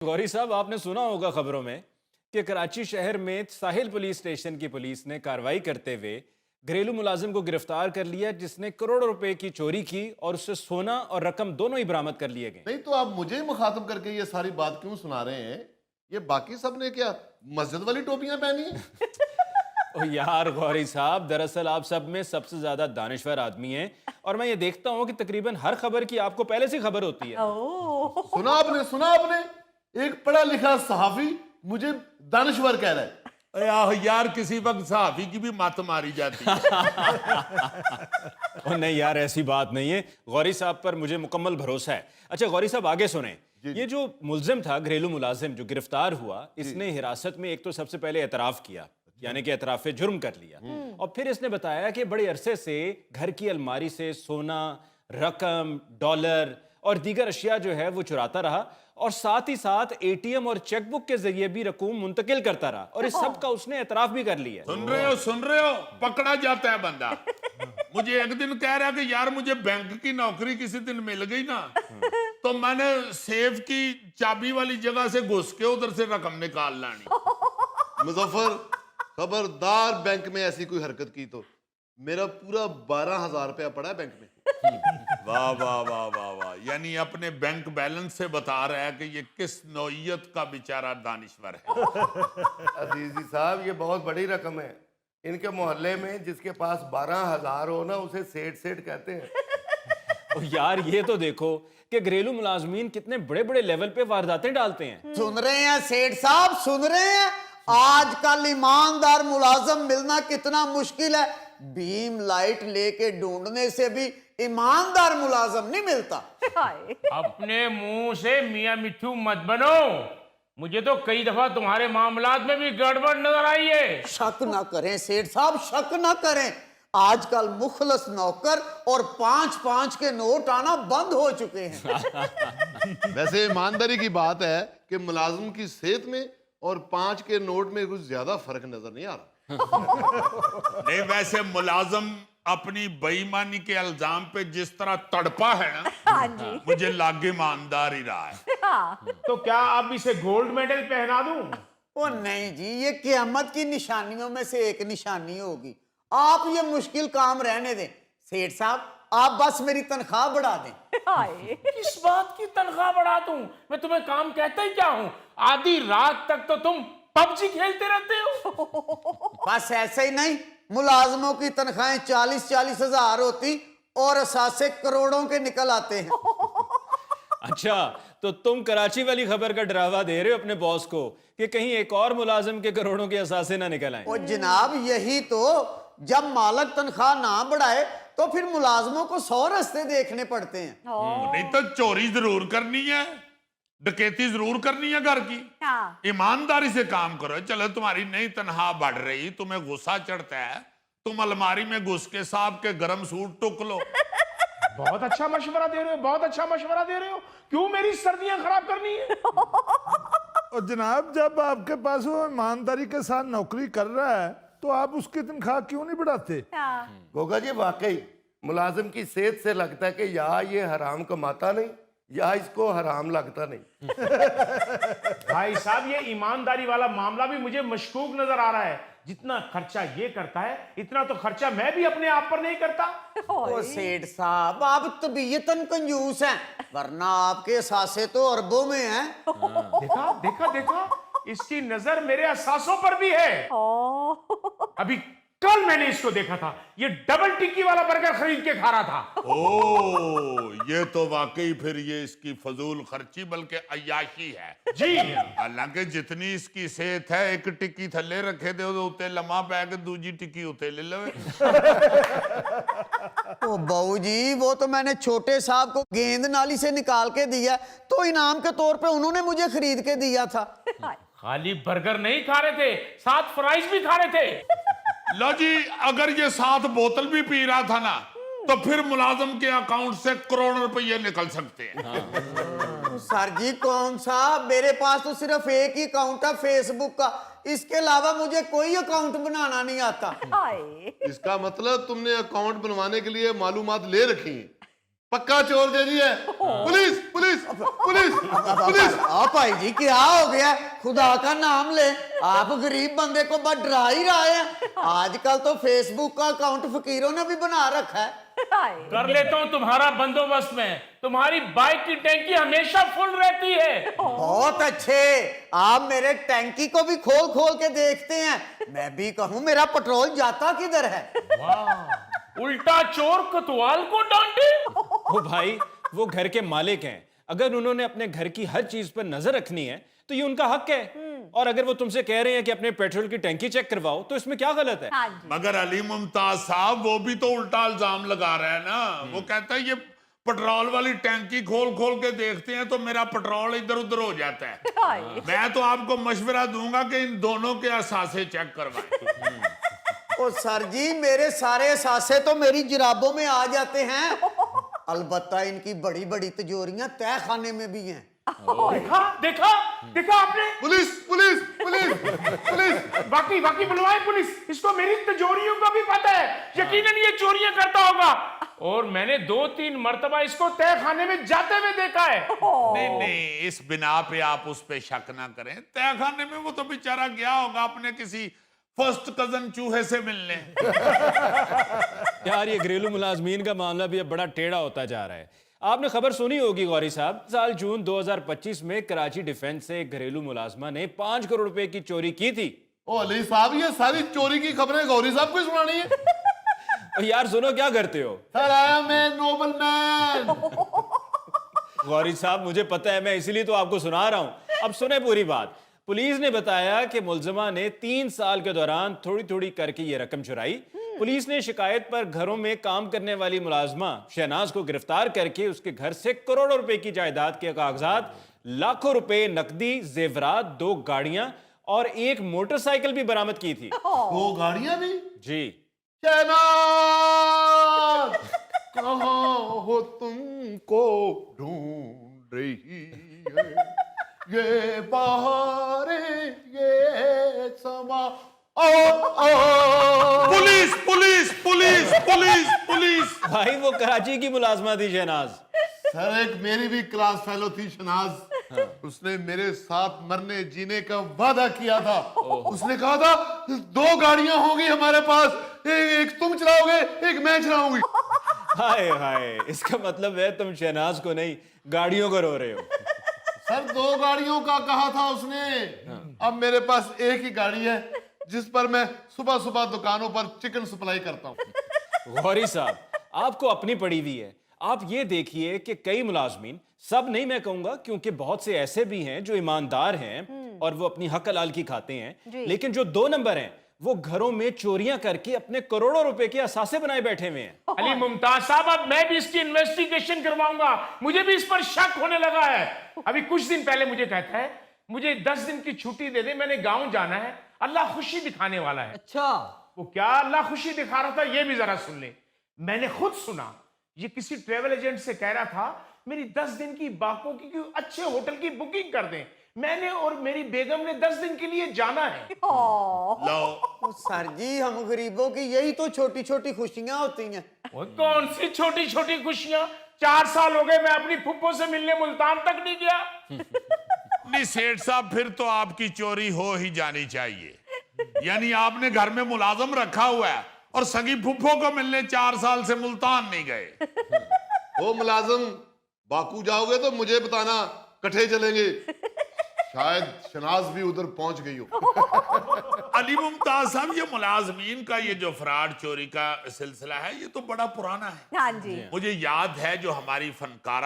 गौरी साहब, आपने सुना होगा खबरों में कि कराची शहर में साहिल पुलिस स्टेशन की पुलिस ने कार्रवाई करते हुए घरेलू मुलाजिम को गिरफ्तार कर लिया, जिसने करोड़ों रुपए की चोरी की और उससे सोना और रकम दोनों ही बरामद कर लिए गए। नहीं तो आप मुझे मुखातब करके ये सारी बात क्यों सुना रहे हैं? ये बाकी सब ने क्या मस्जिद वाली टोपियां पहनी हैं? ओ यार गौरी साहब, दरअसल आप सब में सबसे ज्यादा दानिशवर आदमी हैं और मैं ये देखता हूँ कि तकरीबन हर खबर की आपको पहले से खबर होती है। सुना आपने एक पढ़ा लिखा सहाफी मुझे दानिश्वर कह रहा है। यार किसी वक्त सहाफी की भी मत मारी जाती है। ओ नहीं यार, ऐसी बात नहीं है, गौरी साहब पर मुझे मुकम्मल भरोसा है। अच्छा गौरी साहब, आगे सुने। ये जो मुलजिम था, घरेलू मुलाजिम जो गिरफ्तार हुआ, इसने हिरासत में एक तो सबसे पहले एतराफ किया, यानी कि एतराफे जुर्म कर लिया, और फिर इसने बताया कि बड़े अरसे से घर की अलमारी से सोना, रकम, डॉलर और दीगर अशिया जो है वो चुराता रहा, और साथ ही साथ एटीएम और चेकबुक के जरिए भी रकूम मुंतकिल करता रहा, और इस सब का उसने एतराफ भी कर लिया। सुन रहे हो, पकड़ा जाता है बंदा। मुझे एक दिन कह रहा कि यार मुझे बैंक की नौकरी किसी दिन मिल गई ना, तो मैंने सेफ की चाबी वाली जगह से घुस के उधर से रकम निकाल लानी। मुजफ्फर, खबरदार बैंक में ऐसी कोई हरकत की तो मेरा पूरा 12,000 रुपया पड़ा है बैंक में। वाह वाह वाह वाह वाह, यानी अपने बैंक बैलेंस से बता रहा है कि ये किस नौइयत का बेचारा दानिश्वर है। अजीजी साहब, ये बहुत बड़ी रकम है। इनके मोहल्ले में जिसके पास 12,000 हो ना, उसे सेठ सेठ कहते हैं। ओ यार, ये तो देखो कि घरेलू मुलाजमीन कितने बड़े बड़े लेवल पे वारदातें डालते हैं। सुन रहे हैं सेठ साहब, सुन रहे हैं? आजकल ईमानदार मुलाजम मिलना कितना मुश्किल है। बीम लाइट लेके ढूंढने से भी ईमानदार मुलाजम नहीं मिलता। अपने मुंह से मियां मिट्ठू मत बनो। मुझे तो कई दफा तुम्हारे मामलात में भी गड़बड़ नजर आई है। शक ना करें सेठ साहब, शक ना करें। आजकल मुखलस नौकर और 5-5 के नोट आना बंद हो चुके हैं। वैसे ईमानदारी की बात है कि मुलाजिम की सेहत में और 5 के नोट में कुछ ज्यादा फर्क नजर नहीं आ रहा। नहीं, वैसे मुलाजम अपनी बेईमानी के इल्जाम पे जिस तरह तड़पा है ना, हाँ जी। मुझे लागे ईमानदार ही रहा है। हाँ। तो क्या अब इसे गोल्ड मेडल पहना दूं? ओ नहीं जी, ये क़यामत की निशानियों में से एक निशानी होगी। आप ये मुश्किल काम रहने दें सेठ साहब, आप बस मेरी तनख्वाह बढ़ा दें। हाय। किस बात की तनख्वाह बढ़ा दूं? मैं तुम्हें काम कहता ही क्या हूं? आधी रात तक तो तुम पबजी खेलते रहते हो। बस ऐसे ही नहीं, मुलाजमों की तनख्वाहें 40-40 हजार होती और असासे करोड़ों के निकल आते हैं। अच्छा, तो तुम कराची वाली खबर का डरावा दे रहे हो अपने बॉस को कि कहीं एक और मुलाजिम के करोड़ों के असासे ना निकल आए। ओ जनाब, यही तो, जब मालक तनख्वाह ना बढ़ाए तो फिर मुलाजमों को 100 रास्ते देखने पड़ते हैं। नहीं तो चोरी जरूर करनी है, डकैती जरूर करनी है घर की। हाँ। ईमानदारी से काम करो। चलो तुम्हारी नई तनख्वाह बढ़ रही, तुम्हें गुस्सा चढ़ता है, तुम अलमारी में घुस के साहब के गर्म सूट टुक लो। बहुत अच्छा मशवरा दे रहे हो, बहुत अच्छा मशवरा दे रहे हो। क्यों मेरी सर्दियां खराब करनी है? और जनाब, जब आपके पास वो ईमानदारी के साथ नौकरी कर रहा है तो आप उसकी तनख्वाह क्यों नहीं बढ़ाते? हाँ। गोगा जी, वाकई मुलाजिम की सेहत से लगता है कि या ये हराम कमाता नहीं या इसको हराम लगता नहीं। भाई साहब, ये ईमानदारी वाला मामला भी मुझे मशकूक नजर आ रहा है। जितना खर्चा ये करता है, इतना तो खर्चा मैं भी अपने आप पर नहीं करता। ओ सेठ साहब, आप तबीयतन कंजूस हैं, वरना आपके असासे तो अरबों में हैं। देखा देखा देखा, इसकी नजर मेरे अहसासों पर भी है। अभी कल मैंने इसको देखा था, ये डबल टिक्की वाला बर्गर खरीद के खा रहा था। ओ, ये तो वाकई फिर ये इसकी फजूल खर्ची बल्कि अय्याशी है जी। हालांकि जितनी इसकी सेहत है, एक टिक्की थले रखे दे उते लम्हा पै के दूजी टिक्की उते ले लवे। ओ बहू जी, वो तो मैंने छोटे साहब को गेंद नाली से निकाल के दिया, तो इनाम के तौर पे उन्होंने मुझे खरीद के दिया था। खाली बर्गर नहीं खा रहे थे, साथ फ्राइज भी खा रहे थे। लो जी, अगर ये 7 बोतल भी पी रहा था ना, तो फिर मुलाजिम के अकाउंट से करोड़ों रुपए निकल सकते हैं। सर जी, कौन सा? मेरे पास तो सिर्फ एक ही अकाउंट है फेसबुक का, इसके अलावा मुझे कोई अकाउंट बनाना नहीं आता। हाय। इसका मतलब तुमने अकाउंट बनवाने के लिए मालूमात ले रखी है। पक्का चोर दे दी है। Police police police police. आप भाई जी क्या हो गया, खुदा का नाम ले, आप गरीब बंदे को बस डरा ही रहे हैं। आजकल तो फेसबुक का अकाउंट फकीरों ने भी बना रखा है। कर लेता हूँ तुम्हारा बंदोबस्त में, तुम्हारी बाइक की टैंकी हमेशा फुल रहती है। बहुत अच्छे, आप मेरे टैंकी को भी खोल खोल के देखते हैं, मैं भी कहूँ मेरा पेट्रोल जाता किधर है। उल्टा चोर कोतवाल को डांटे। ओ भाई, वो घर के मालिक हैं, अगर उन्होंने अपने घर की हर चीज पर नजर रखनी है तो ये उनका हक है। और अगर वो तुमसे कह रहे हैं कि अपने पेट्रोल की टैंकी चेक करवाओ तो इसमें क्या गलत है? हाँ जी। मगर अली मुमताज साहब वो भी तो उल्टा इल्जाम लगा रहा है ना। वो कहता है ये पेट्रोल वाली टैंकी खोल खोल के देखते हैं तो मेरा पेट्रोल इधर उधर हो जाता है। हाय। मैं तो आपको मशवरा दूंगा कि इन दोनों के असासे चेक करवाएं। ओ सर जी, मेरे सारे सासे तो मेरी जुराबों में आ जाते हैं, अलबत्ता इनकी बड़ी बड़ी तिजोरियां तय खाने में भी हैं। देखा देखा देखा आपने? Police police police police. वाकई बुलवाए पुलिस, इसको मेरी तिजोरियों का भी पता है, यकीनन ये चोरियां करता होगा। और मैंने 2-3 मर्तबा इसको तय खाने में जाते हुए देखा है। नहीं, इस बिना पे आप उस पे शक ना करें। तय खाने में वो तो बेचारा गया होगा अपने किसी फर्स्ट कजन चूहे से मिलने। यार, ये घरेलू मुलाजमीन का मामला भी अब बड़ा टेढ़ा होता जा रहा है। आपने खबर सुनी होगी गौरी साहब, साल जून 2025 में कराची डिफेंस से एक घरेलू मुलाजमा ने 5 करोड़ रुपए की चोरी की थी। ओ अली साहब, ये सारी चोरी की खबरें गौरी साहब को सुनानी है? और यार सुनो, क्या करते हो? Sir I am a noble man. Gauri साहब, मुझे पता है, मैं इसीलिए तो आपको सुना रहा हूं। अब सुने पूरी बात। पुलिस ने बताया कि मुलजमा ने 3 साल के दौरान थोड़ी थोड़ी करके ये रकम चुराई। पुलिस ने शिकायत पर घरों में काम करने वाली मुलाजमा शहनाज को गिरफ्तार करके उसके घर से करोड़ों रुपए की जायदाद के कागजात, लाखों रुपए नकदी, जेवरात, 2 गाड़ियां और 1 मोटरसाइकिल भी बरामद की थी। 2 गाड़ियां भी? जी। शहनाज कहाँ हो, तुमको ढूंढ रही है ये बहारें, ये समा। Police police police police police. भाई, वो कराची की मुलाजमा थी शहनाज। सर, एक मेरी भी क्लास फेलो थी शहनाज। उसने मेरे साथ मरने जीने का वादा किया था। उसने कहा था 2 गाड़ियां होंगी हमारे पास, एक तुम चलाओगे, एक मैं चलाऊंगी। हाय हाय, इसका मतलब है तुम शहनाज को नहीं, गाड़ियों को रो रहे हो। सर, 2 गाड़ियों का कहा था उसने। अब मेरे पास एक ही गाड़ी है जिस पर मैं सुबह सुबह दुकानों पर चिकन सप्लाई करता हूं। गौरी साहब, आपको अपनी पड़ी हुई है। आप ये देखिए कि कई मुलाजमीन, सब नहीं मैं कहूंगा, क्योंकि बहुत से ऐसे भी हैं जो ईमानदार हैं और वो अपनी हक हलाल की खाते हैं, लेकिन जो 2 नंबर हैं वो घरों में चोरियां करके अपने करोड़ों रुपए के असासे बनाए बैठे हुए हैं। अली मुमताज साहब, अब मैं भी इसकी इन्वेस्टिगेशन करवाऊंगा, मुझे भी इस पर शक होने लगा है। अभी कुछ दिन पहले मुझे कहता है मुझे 10 दिन की छुट्टी दे दे, मैंने गांव जाना है, अल्लाह खुशी दिखाने वाला है। अच्छा, वो क्या अल्लाह खुशी दिखा रहा था ये भी जरा सुन ले। मैंने खुद सुना, ये किसी ट्रेवल एजेंट से कह रहा था मेरी 10 दिन की बाकों की अच्छे होटल की बुकिंग कर दें, मैंने और मेरी बेगम ने 10 दिन के लिए जाना है। लो, ओ सर जी, हम गरीबों की यही तो छोटी छोटी खुशियां होती हैं। वो कौन सी छोटी छोटी खुशियां? 4 साल हो गए मैं अपनी फुप्पो से मिलने मुल्तान तक नहीं गया। नहीं सेठ साहब, फिर तो आपकी चोरी हो ही जानी चाहिए। यानी आपने घर में मुलाजम रखा हुआ है और संगी फुफ्फो को मिलने 4 साल से मुल्तान नहीं गए। ओ मुलाजम, बाकू जाओगे तो मुझे बताना, कट्ठे चलेंगे। शायद शहनाज भी उधर पहुंच गई हो। अली मुमताज साहब, ये मुलाजमीन का ये जो फ्रॉड चोरी का सिलसिला है ये तो बड़ा पुराना है। हाँ जी। मुझे याद है जो हमारी फनकारा